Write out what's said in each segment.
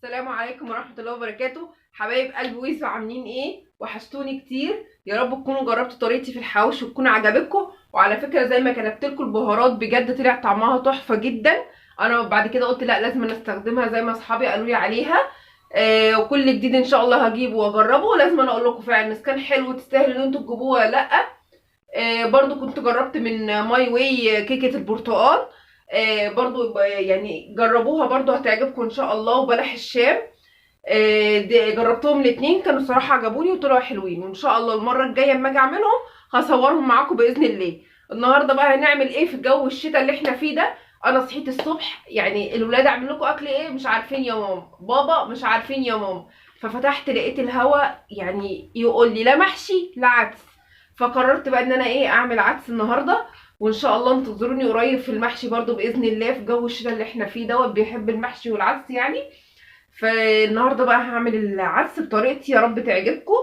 السلام عليكم ورحمة الله وبركاته. حبايب قلب ويسو، عاملين ايه؟ وحشتوني كتير. يا رب تكونوا جربتوا طريقتي في الحواوشي وتكون عجبتكم. وعلى فكرة زي ما كتبت لكم البهارات بجد طلع طعمها تحفة جدا. انا بعد كده قلت لا، لازم استخدمها زي ما اصحابي قالوا لي عليها. وكل جديد ان شاء الله هجيبه واجربه، ولازم انا اقول لكم فعلا اذا كان حلو تستاهل ان انتوا تجيبوه ولا لا. برضو كنت جربت من ماي واي كيكة البرتقال. برضو يعني جربوها برضو هتعجبكم ان شاء الله. وبلح الشام، جربتهم الاتنين كانوا صراحة عجبوني وطلعوا حلوين. وان شاء الله المرة الجاية اما اجي اعملهم هصورهم معاكم بإذن الله. النهاردة بقى هنعمل ايه في جو الشتاء اللي احنا فيه ده. انا صحيت الصبح، يعني الولاد اعمل لكم اكل ايه مش عارفين يا ماما، بابا مش عارفين يا ماما. ففتحت لقيت الهوا يعني يقول لي لا محشي لا عدس. فقررت بقى ان انا ايه اعمل عدس النهارده. وان شاء الله انتظروني قريب في المحشي برضو باذن الله، في جو الشتاء اللي احنا فيه دوت بيحب المحشي والعدس يعني. فالنهارده بقى هعمل العدس بطريقتي، يا رب تعجبكم.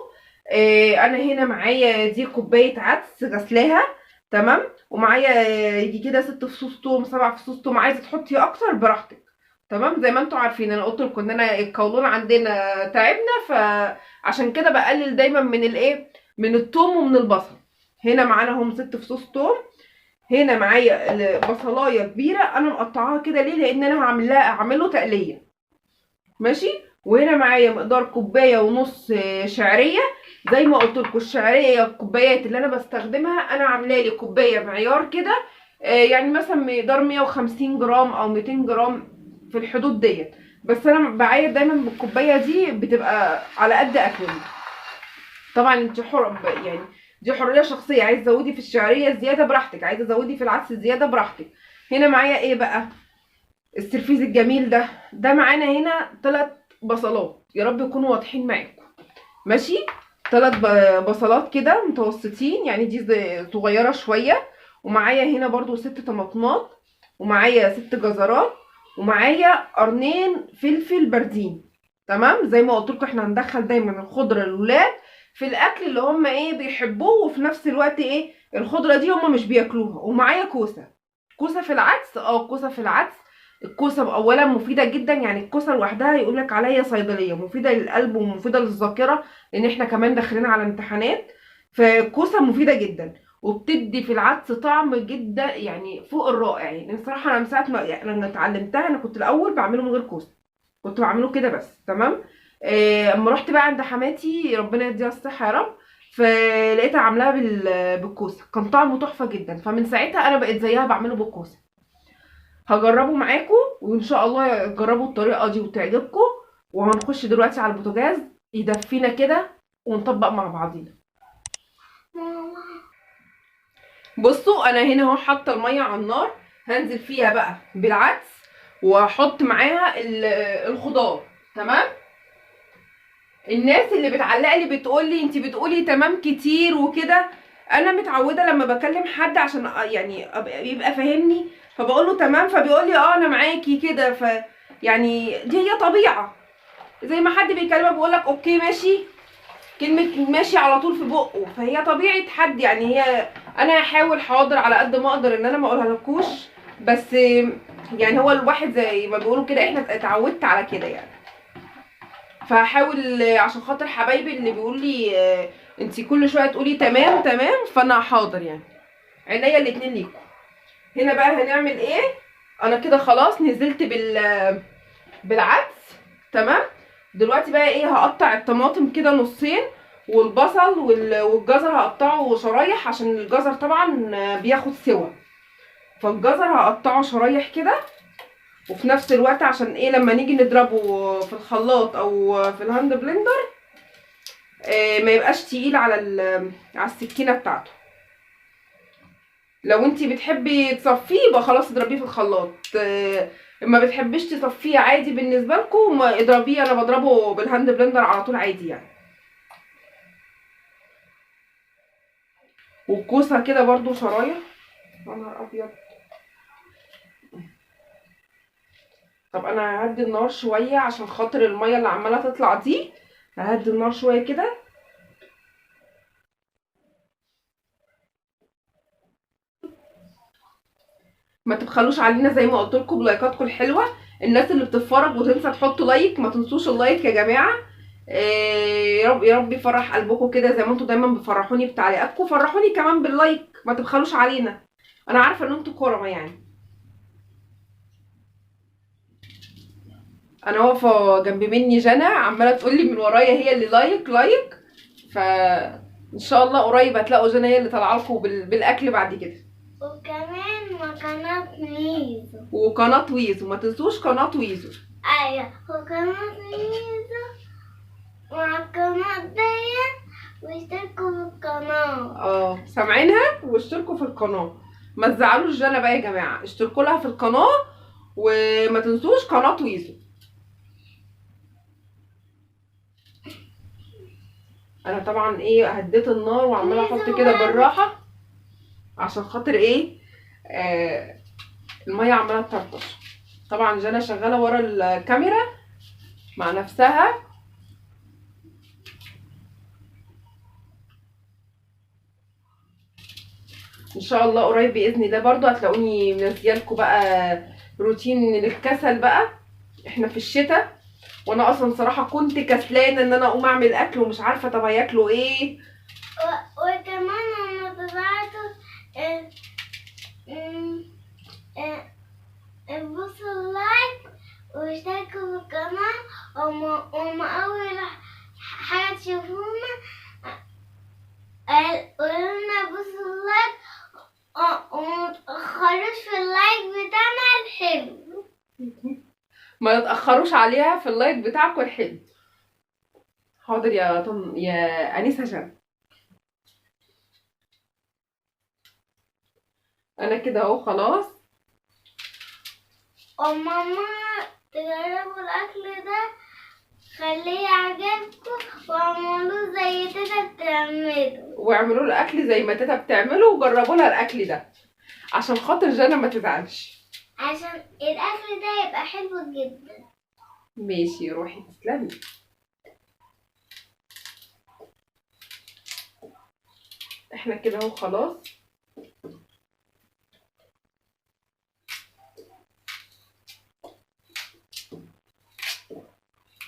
انا هنا معايا دي كوبايه عدس غسلاها. تمام. ومعايا يجي كده 6 فصوص توم 7 فصوص توم، عايزه تحطي اكتر براحتك. تمام. زي ما انتم عارفين انا قلت لكم ان انا القولون عندنا تعبنا، فعشان كده بقلل دايما من الايه، من التوم ومن البصل. هنا معانا هم 6 فصوص توم. هنا معايا بصلايه كبيره انا مقطعاها كده، ليه؟ لان انا اعمله تقليه. ماشي. وهنا معايا مقدار كوبايه ونص شعريه. زي ما قلت لكم الشعريه الكوبايات اللي انا بستخدمها انا عامله لي كوبايه معيار كده. يعني مثلا مقدار 150 جرام او 200 جرام في الحدود ديت. بس انا بعاير دايما بالكوبايه دي بتبقى على قد اكلي. طبعا انت حر يعني، دي حريه شخصيه، عايز تزودي في الشعريه زياده براحتك، عايزه تزودي في العدس زياده براحتك. هنا معايا ايه بقى؟ السرفيز الجميل ده معانا هنا 3 بصلات، يا رب يكونوا واضحين معاكم. ماشي. 3 بصلات كده متوسطين، يعني دي صغيره شويه. ومعايا هنا برضو 6 طماطمات. ومعايا 6 جزرات. ومعايا قرنين فلفل بردين. تمام. زي ما قلت لكم احنا هندخل دايما الخضره للولاد في الاكل اللي هم ايه بيحبوه، وفي نفس الوقت ايه الخضره دي هم مش بياكلوها. ومعايا كوسه. كوسه في العدس، كوسه في العدس. الكوسه اولا مفيده جدا، يعني الكوسه لوحدها يقول لك عليا صيدليه، مفيده للقلب ومفيده للذاكره، لان احنا كمان داخلين على امتحانات. فالكوسه مفيده جدا. وبتدي في العدس طعم جدا يعني فوق الرائع. يعني الصراحه انا من ساعه ما يعني لما اتعلمتها، انا كنت الاول بعمله من غير كوسه، كنت بعمله كده بس. تمام. اما رحت بقى عند حماتي ربنا يديها الصحه يا رب، فلقيتها عاملاها بالكوسه، كان طعمه تحفه جدا. فمن ساعتها انا بقيت زيها بعمله بالكوسه. هجربه معاكم وان شاء الله تجربوا الطريقه دي وتعجبكم. وهنخش دلوقتي على البوتاجاز يدفينا كده ونطبق مع بعضينا. بصوا انا هنا اهو حاطه الميه على النار، هنزل فيها بقى بالعدس واحط معاها الخضار. تمام. الناس اللي بتعلق لي بتقول لي انت بتقولي تمام كتير وكده، انا متعوده لما بكلم حد عشان يعني يبقى فاهمني، فبقول له تمام فبيقول لي انا معاكي كده. يعني دي هي طبيعه، زي ما حد بيكلمك بيقول لك اوكي ماشي، كلمه ماشي على طول في بقه، فهي طبيعه حد يعني. هي انا هحاول حاضر على قد ما اقدر ان انا ما اقولها لكوش، بس يعني هو الواحد زي ما بيقولوا كده احنا اتعودت على كده يعني. فهحاول عشان خاطر حبايبي اللي بيقول لي انتي كل شويه تقولي تمام تمام، فانا حاضر يعني. عينيا الاتنين ليكم. هنا بقى هنعمل ايه؟ انا كده خلاص نزلت بالعدس. تمام. دلوقتي بقى ايه هقطع الطماطم كده نصين، والبصل والجزر هقطعه شرايح عشان الجزر طبعا بياخد سوا. فالجزر هقطعه شرايح كده. وفي نفس الوقت عشان ايه لما نيجي نضربه في الخلاط او في الهاند بلندر ما يبقاش تقيل على السكينه بتاعته. لو انتي بتحبي تصفيه يبقى خلاص اضربيه في الخلاط. ما بتحبيش تصفيه عادي بالنسبه لكم ما اضربيه، انا بضربه بالهاند بلندر على طول عادي يعني. والكوسه كده برضو شرايح. يا نهار ابيض. طب انا ههدي النار شويه عشان خاطر الميه اللي عماله تطلع دي. ههدي النار شويه كده. ما تبخلوش علينا زي ما قلت لكم بلايكاتكم الحلوه. الناس اللي بتتفرج وتنسى تحط لايك، ما تنسوش اللايك يا جماعه. يا رب يا رب يفرح قلبكم كده زي ما انتم دايما بتفرحوني بتعليقاتكم، فرحوني كمان باللايك، ما تبخلوش علينا. انا عارفه ان انتوا كرمه يعني. انا واقفه جنب مني جنى عماله تقول لي من ورايا هي اللي لايك لايك، ف ان شاء الله قريب هتلاقوا جنى هي اللي طالعه لكم بالاكل بعد كده. وكمان قناة ويزو. وقناه ويزو، ما تنسوش قناه ويزو. ايوه وقناة ويزو مع القناة ديت، واشتركوا في القناة. سامعينها، واشتركوا في القناه. ما تزعلوش جنى بقى يا جماعه، اشتركوا لها في القناه وما تنسوش قناه ويزو. انا طبعا هديت النار وعماله احط كده بالراحه عشان خاطر الميه عماله تطرطش. طبعا جانا شغاله ورا الكاميرا مع نفسها. ان شاء الله قريب باذن الله برضو هتلاقوني منزلالكوا بقى روتين للكسل بقى. احنا في الشتاء، وانا اصلا صراحه كنت كسلانه ان انا اقوم اعمل اكل ومش عارفه طب هياكلوا ايه. وكمان هما بيبعتوا بصوا اللايك واشتركوا في القناة. هما أول حاجة تشوفونا قولولنا بصوا اللايك ومتأخروش في اللايك بتاعنا الحلو. ما تتاخروش عليها في اللايك بتاعكم الحلو. حاضر يا انسه جنى. انا كده اهو خلاص. وماما تجربوا الاكل ده خليه يعجبكم، واعملوه زي تيتا بتعمله. واعملوا له اكل زي ما تيتا بتعمله وجربوا لها الاكل ده عشان خاطر جنى ما تزعلش، عشان الاكل ده يبقى حلو جدا. ماشي روحي تسلمي. احنا كده اهو خلاص.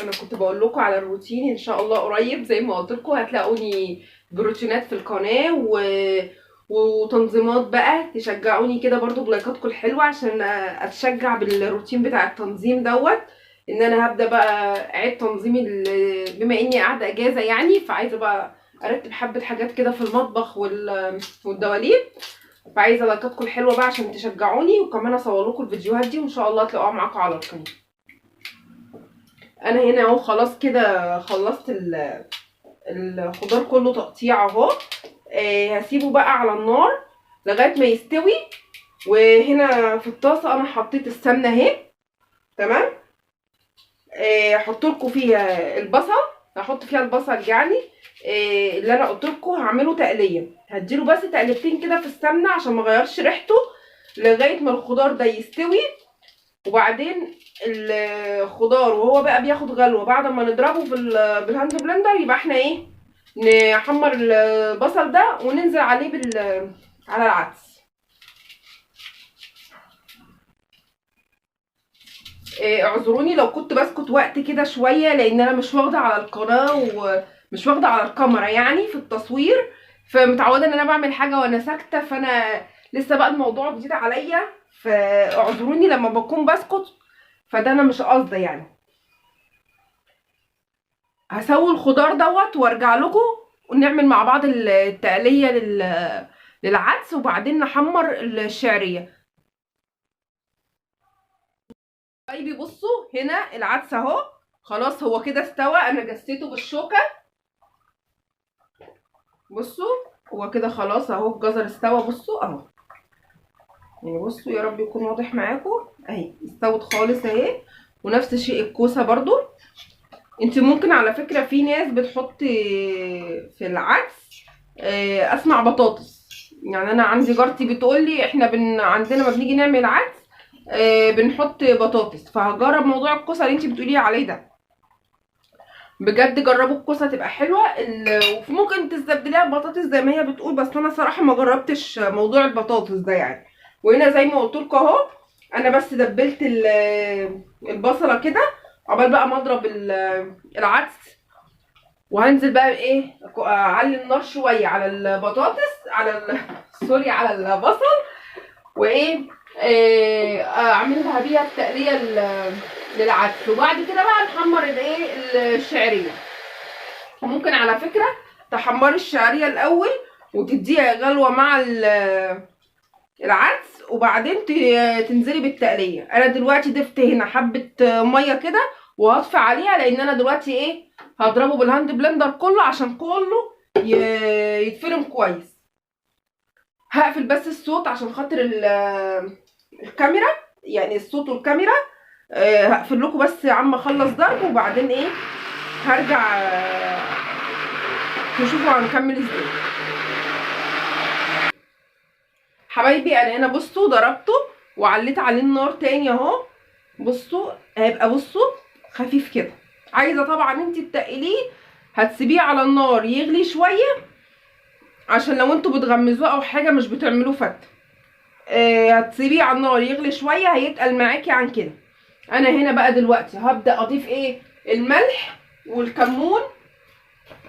انا كنت بقول لكم على الروتين ان شاء الله قريب زي ما قلت لكم هتلاقوني بروتينات في القناه وتنظيمات بقى تشجعوني كده برضو بلايكاتكم الحلوه عشان اتشجع بالروتين بتاع التنظيم دوت. ان انا هبدا بقى اعيد تنظيمي بما اني قاعده اجازه يعني، فعايزه بقى ارتب حبه حاجات كده في المطبخ والدواليب. فعايزه لايكاتكم الحلوه بقى عشان تشجعوني، وكمان اصور لكم الفيديوهات دي وان شاء الله تلاقوها معاكم على القناه. انا هنا اهو خلاص كده خلصت الخضار كله تقطيع اهو. هسيبه بقى على النار لغايه ما يستوي. وهنا في الطاسه انا حطيت السمنه اهي تمام. هحط لكم فيها البصل، هحط فيها البصل يعني اللي انا قلت لكم هعمله تقليه. هديله بس تقليبتين كده في السمنه عشان ما اغيرش ريحته لغايه ما الخضار ده يستوي. وبعدين الخضار وهو بقى بياخد غلوه بعد ما نضربه بالهاند بلندر، يبقى احنا نحمر البصل ده وننزل عليه على العدس. اعذروني لو كنت بسكت وقت كده شويه لان انا مش واخده على القناه ومش واخده على الكاميرا يعني في التصوير، فمتعوده ان انا بعمل حاجه وانا ساكته، فانا لسه بقى الموضوع جديد عليا، فاعذروني لما بكون بسكت، فده انا مش قصده يعني. هسوي الخضار دوت وارجع لكم ونعمل مع بعض التقليه للعدس وبعدين نحمر الشعريه. طيب بصوا هنا العدس اهو خلاص هو كده استوى. انا جسيته بالشوكه، بصوا هو كده خلاص اهو الجزر استوى. بصوا اهو يعني، بصوا يا رب يكون واضح معاكم اهي استوت خالص اهي. ونفس الشيء الكوسه برضو. انت ممكن على فكره في ناس بتحط في العدس اسمع بطاطس يعني. انا عندي جارتي بتقولي احنا عندنا ما بنيجي نعمل عدس بنحط بطاطس، فهجرب موضوع الكوسه اللي انت بتقولي عليه ده. بجد جربوا الكوسه تبقى حلوه. وممكن تستبدليها ببطاطس زي ما هي بتقول، بس انا صراحه ما جربتش موضوع البطاطس ده يعني. وهنا زي ما قلت لكم اهو انا بس دبلت البصله كده عقبال بقى ما اضرب العدس. وهنزل بقى بايه، اعلي النار شويه على البطاطس، سوري، على البصل. وايه، اعملها بيها التقليه للعدس. وبعد كده بقى نحمر الايه، الشعريه. ممكن على فكره تحمري الشعريه الاول وتديها غلوه مع العدس، وبعدين تنزلي بالتقليه. انا دلوقتي ضفت هنا حبه ميه كده وهطفي عليها، لان انا دلوقتي ايه، هضربه بالهاند بلندر كله عشان كله يتفرم كويس. هقفل بس الصوت عشان خاطر الكاميرا، يعني الصوت والكاميرا. هقفل لكم بس يا عم اخلص ضرب، وبعدين ايه هرجع تشوفوا هنكمل ازاي. حبايبي انا هنا بصوا ضربته وعليت عليه النار تاني اهو. بصوا هيبقى، بصوا خفيف كده. عايزه طبعا انت تقليه، هتسيبيه على النار يغلي شويه عشان لو انتوا بتغمزوه او حاجه مش بتعملوه فتة. هتسيبيه على النار يغلي شويه هيتقل معاكي عن كده. انا هنا بقى دلوقتي هبدا اضيف ايه، الملح والكمون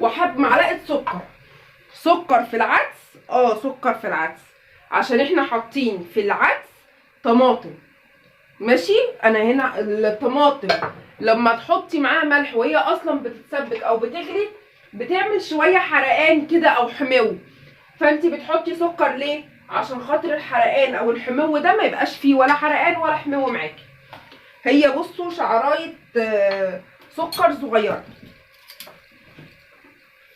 وحب معلقه سكر في العدس. سكر في العدس عشان احنا حاطين في العدس طماطم. ماشي. انا هنا الطماطم لما تحطي معاها ملح وهي اصلا بتتسبك او بتغلي بتعمل شويه حرقان كده او حمو، فانت بتحطي سكر ليه؟ عشان خاطر الحرقان او الحمو ده ما يبقاش فيه ولا حرقان ولا حمو معاكي. هي بصوا شعرايه سكر صغيره،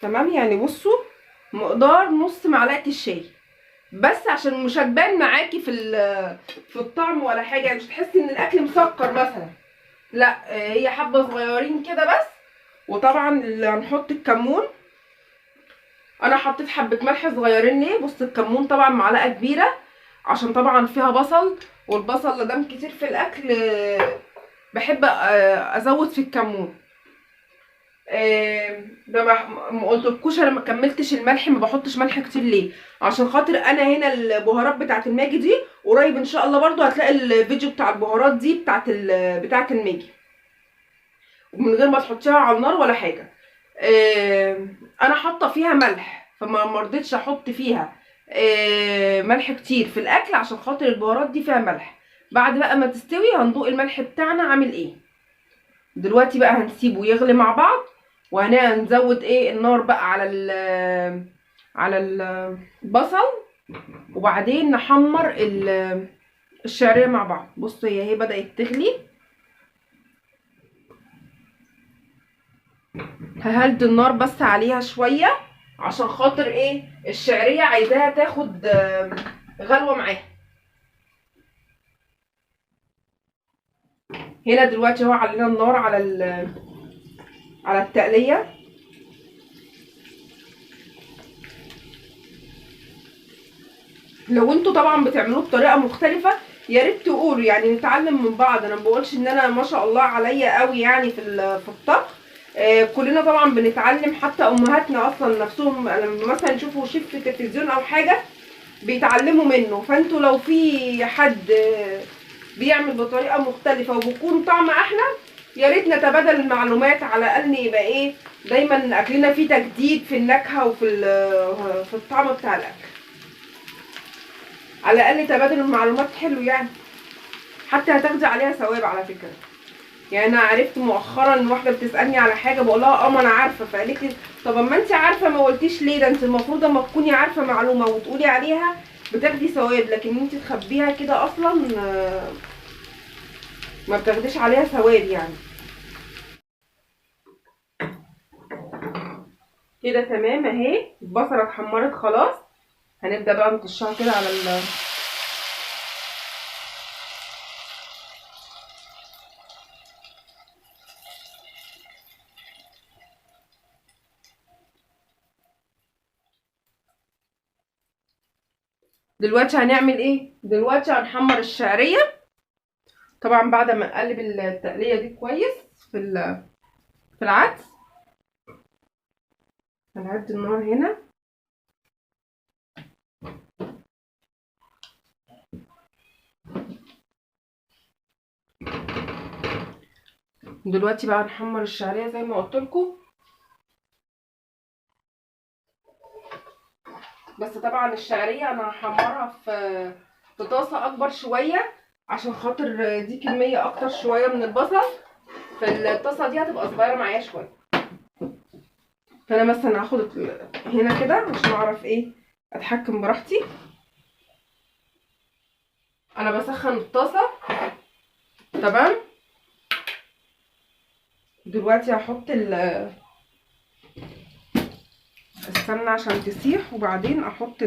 تمام؟ يعني بصوا مقدار نص معلقه الشاي بس، عشان مش هتبان معاكي في الطعم ولا حاجه، يعني مش تحسي ان الاكل مسكر مثلا، لا. هي حبه صغيرين كده بس. وطبعا اللي هنحط الكمون، انا حطيت حبه ملح صغيرين. ليه؟ بص الكمون طبعا معلقه كبيره عشان طبعا فيها بصل، والبصل لدام كتير في الاكل بحب ازود في الكمون. ده ما قلتلكوش انا ما كملتش الملح، ما بحطش ملح كتير ليه؟ عشان خاطر انا هنا البهارات بتاعه الماجي دي قريب ان شاء الله برضو هتلاقي الفيديو بتاع البهارات دي بتاعه الماجي، ومن غير ما تحطيها على النار ولا حاجه. انا حاطه فيها ملح، فما مرضتش احط فيها ملح كتير في الاكل عشان خاطر البهارات دي فيها ملح. بعد بقى ما تستوي هندوق الملح بتاعنا عامل ايه. دلوقتي بقى هنسيبه يغلي مع بعض، وهنزود ايه النار بقى على البصل، وبعدين نحمر الشعريه مع بعض. بصوا هي بدأت تغلي. ههدي النار بس عليها شويه عشان خاطر ايه، الشعريه عايزاها تاخد غلوه معاها. هنا دلوقتي اهو علينا النار على التقليه. لو انتوا طبعا بتعملوه بطريقه مختلفه يا ريت تقولوا، يعني نتعلم من بعض. انا ما بقولش ان انا ما شاء الله عليا قوي يعني في الطبخ. كلنا طبعا بنتعلم، حتى امهاتنا اصلا نفسهم لما مثلا يشوفوا شيف في التلفزيون او حاجه بيتعلموا منه. فانتوا لو في حد بيعمل بطريقه مختلفه وبيكون طعم احلى، يا ريت نتبادل المعلومات، على الاقل يبقى ايه، دايما اكلنا فيه تجديد في النكهه في الطعم بتاع الاكل. على الاقل تبادل المعلومات حلو يعني، حتى هتاخدي عليها ثواب على فكره. يعني انا عرفت مؤخرا ان واحده بتسالني على حاجه بقول لها ما انا عارفه، فقالت لي طب اما انت عارفه ما قلتيش ليه؟ ده انت المفروض اما تكوني عارفه معلومه وتقولي عليها بتاخدي ثواب، لكن انت تخبيها كده اصلا ما بتاخديش عليها ثواب يعني. كده تمام اهي، البصله اتحمرت خلاص. هنبدا بقى نطشها كده على دلوقتي هنعمل ايه؟ دلوقتي هنحمر الشعريه. طبعا بعد ما نقلب التقليه دي كويس في العدس، هنهدي النار هنا. دلوقتي بقى نحمر الشعريه زي ما قلت لكم. بس طبعا الشعريه انا هحمرها في طاسه اكبر شويه، عشان خاطر دي كميه اكتر شويه من البصل، فالطاسه دي هتبقى صغيره معايا شويه. فانا مثلا هاخد هنا كده عشان اعرف ايه اتحكم براحتي. انا بسخن الطاسه تمام. دلوقتي هحط السمنه عشان تسيح، وبعدين احط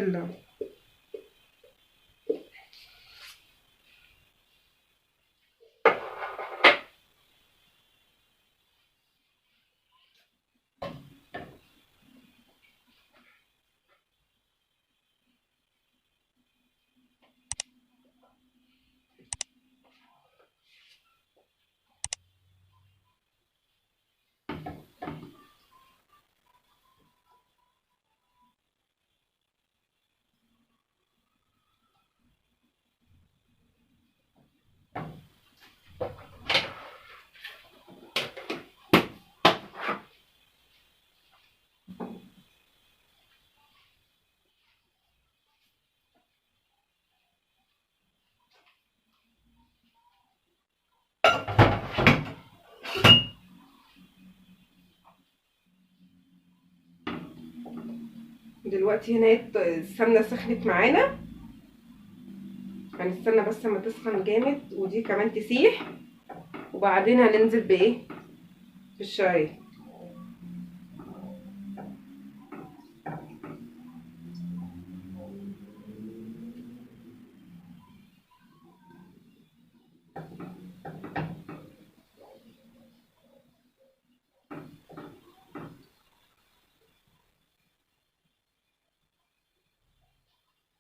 دلوقتي هنا السمنه سخنت معانا. هنستنى بس ما تسخن جامد ودي كمان تسيح، وبعدين هننزل بايه، بالشعريه.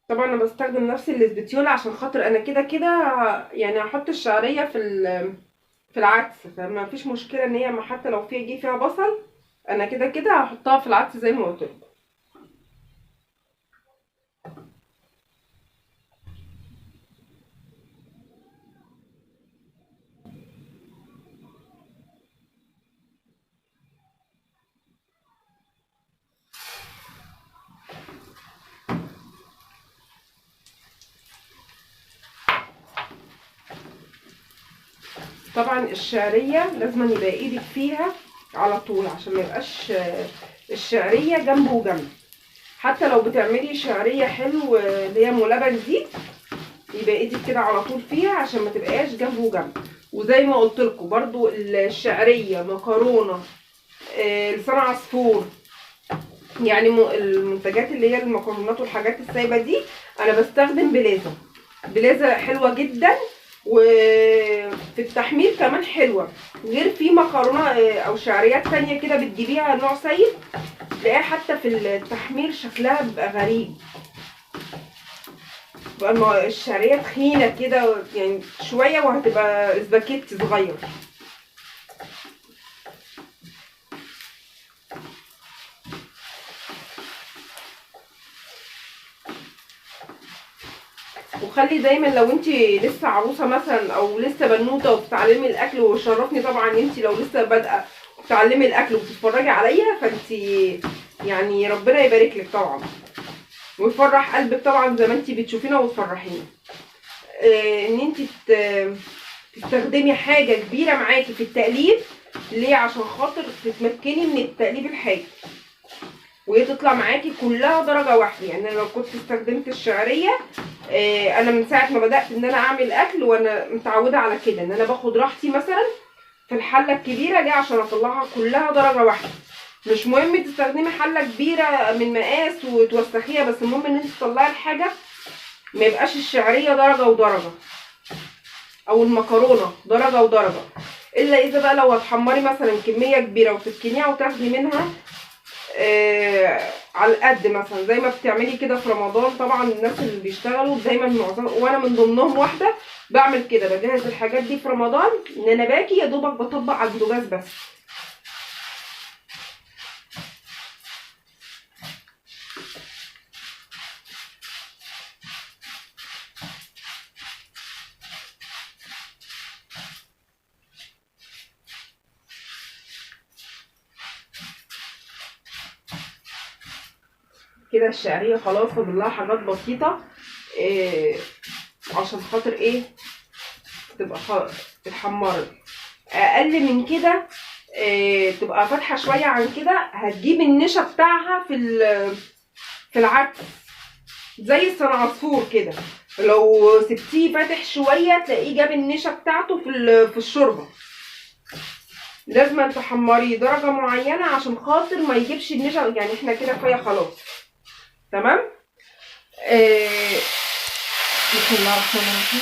طبعا انا بستخدم نفس الاسبتيولا عشان خاطر انا كده كده يعني هحط الشعريه في العدس، فما فيش مشكله ان هي حتى لو فيها بصل، انا كده كده هحطها في العدس زي ما قلت لكم. طبعا الشعريه لازم يبقى ايدك فيها على طول عشان ما يبقاش الشعريه جنب وجنب. حتى لو بتعملي شعريه حلو اللي هي ملبن دي، يبقى ايدك كده على طول فيها عشان ما تبقاش جنب وجنب. وزي ما قلت لكم برضو الشعريه، مكرونه، لسان عصفور، يعني المنتجات اللي هي المكرونات والحاجات السايبه دي انا بستخدم بلازا حلوه جدا، وفي التحمير كمان حلوه. غير في مكرونه او شعريات تانية كده بتجيبيها نوع سايب، تلاقيها حتى في التحمير شكلها بيبقى غريب، بقى الشعريه تخينه كده يعني شويه وهتبقى سباكيتي صغير. وخلي دايما لو انت لسه عروسه مثلا او لسه بنوته وبتتعلمي الاكل، وشرفني طبعا انت لو لسه بادئه بتتعلمي الاكل وبتتفرجي عليا، فانت يعني ربنا يبارك لك طبعا ويفرح قلبك طبعا زي ما انت بتشوفينا وتفرحينا. ان انت تستخدمي حاجه كبيره معاكي في التقليب. ليه؟ عشان خاطر تتمكني من التقليب الحاجه وهي تطلع معاكي كلها درجه واحده. يعني انا لو كنت استخدمت الشعريه، انا من ساعه ما بدات ان انا اعمل اكل وانا متعوده على كده، ان انا باخد راحتي مثلا في الحله الكبيره دي عشان اطلعها كلها درجه واحده. مش مهم تستخدمي حله كبيره من مقاس وتوسخيها، بس المهم ان انت تطلعي الحاجه ما يبقاش الشعريه درجه ودرجه او المكرونه درجه ودرجه. الا اذا بقى لو هتحمري مثلا كميه كبيره وتسكنيها وتاخدي منها على القد، مثلا زي ما بتعملي كده في رمضان. طبعا الناس اللي بيشتغلوا دايما معظم، وانا من ضمنهم واحده، بعمل كده، بجهز الحاجات دي في رمضان ان انا باجي يا دوبك بطبق على البوتاجاز بس. كده الشعريه خلاص فاضل لها حاجات بسيطه عشان خاطر ايه تبقى اتحمرت. اقل من كده تبقى فاتحه شويه عن كده هتجيب النشا بتاعها في العدس زي الصنعصفور كده، لو سبتيه فاتح شويه تلاقيه جاب النشا بتاعته في الشوربه. لازم تحمريه درجه معينه عشان خاطر ما يجيبش النشا، يعني احنا كده كفايه خلاص تمام. بسم الله الرحمن الرحيم.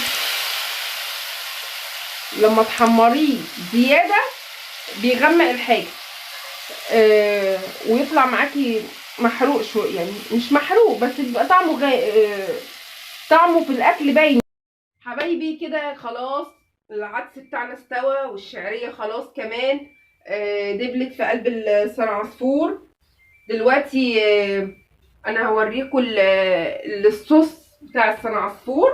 لما تحمريه زياده بيغمق الحاجه ويطلع معاكي محروق شويه، يعني مش محروق بس بيبقى طعمه طعمه في الاكل باين. حبايبي كده خلاص العدس بتاعنا استوى والشعريه خلاص كمان دبلت في قلب الصنعصفور. دلوقتي انا هوريكم الصوص بتاع الصنعصفور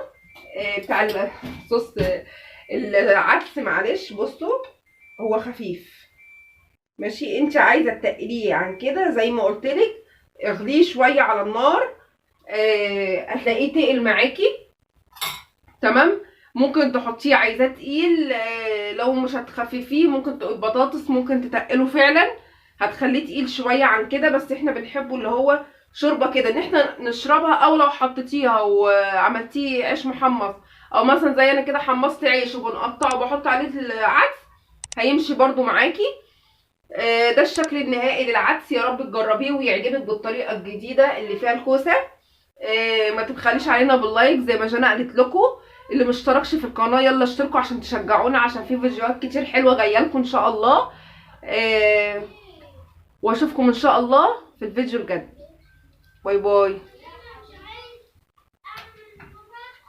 بتاع الصوص العدس. معلش بصوا هو خفيف ماشي، انت عايزه تقليه عن كده زي ما قلتلك اغليه شويه على النار هتلاقيه تقل معاكي تمام. ممكن تحطيه عايزاه تقيل لو مش هتخففيه ممكن بطاطس ممكن تتقله فعلا هتخليه تقيل شويه عن كده، بس احنا بنحبه اللي هو شوربه كده ان احنا نشربها. او لو حطيتيها وعملتيه عيش محمص او مثلا زي انا كده حمصت عيش وبنقطعه وبحط عليه العدس هيمشي برضو معاكي. ده الشكل النهائي للعدس. يا رب تجربيه ويعجبك بالطريقه الجديده اللي فيها الكوسه. ما تبخليش علينا باللايك زي ما جانا قالت لكم. اللي مشتركش في القناه يلا اشتركوا عشان تشجعونا، عشان في فيديوهات كتير حلوه جايه لكم ان شاء الله. واشوفكم ان شاء الله في الفيديو الجاي. باي باي.